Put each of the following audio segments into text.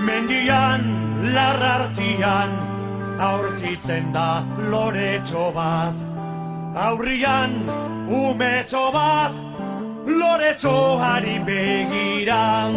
Mendian, larrartian, aurkitzen da loretxo bat. Aurrian, umetxo bat, loretxoari begiran.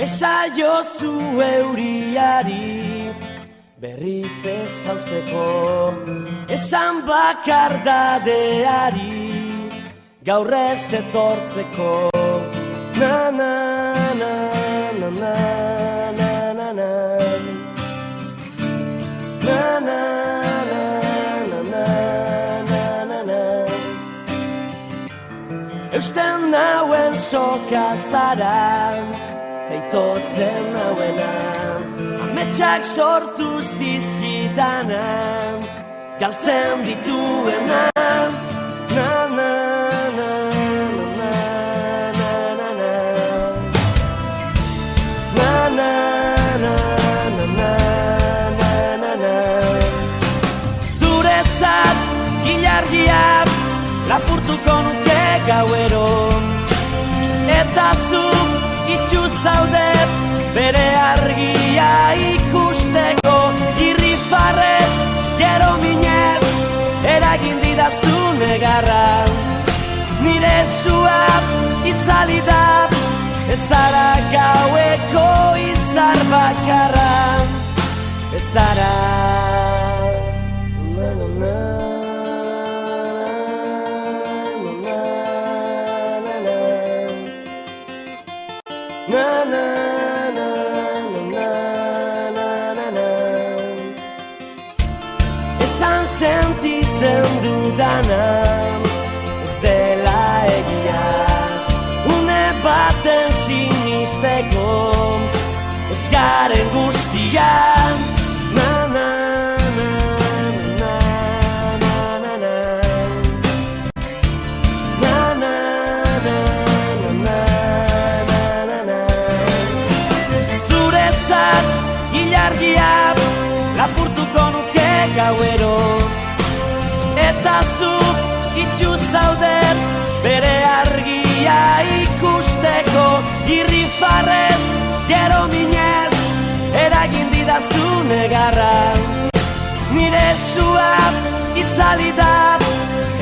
Esaiozu euriari berriz ez jausteko, esan bakardadeari gaur ez etortzeko. Na na na na na na na na na na na na na na. Eusten nauen soka zara, teitotzen nauena, ametsak sortu zizkidana, galtzen dituena. Na na na na na na na na na na na na na na. Zuretzat gilargia lapurtuko nuke gauero, eta zu itxu zaudet bere argia ikusteko. Irrifarrez, gero minez, eragin didazu negarra. Nire suat itzali da, ez zara gaueko izar bakarra. Ez zara na na na. Na na na na na na na. Esan sentitzen dudana ez dela egia, une baten sinisteko ez garen guztian. Na na na na na na na na na na na. Ilargia lapurtuko nuke gauero, eta zuk itxu zaudet bere argia ikusteko. Irrifarrez, gero minez, eragin didazu negarra. Nire suat itzali da,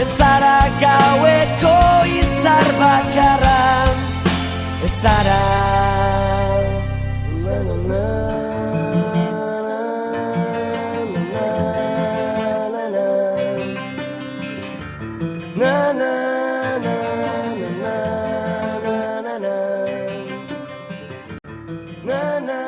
ez zara gaueko izar bakarra. Ez zara na na na. Na na na na na na na na na na na na.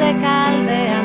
Zuzekaldean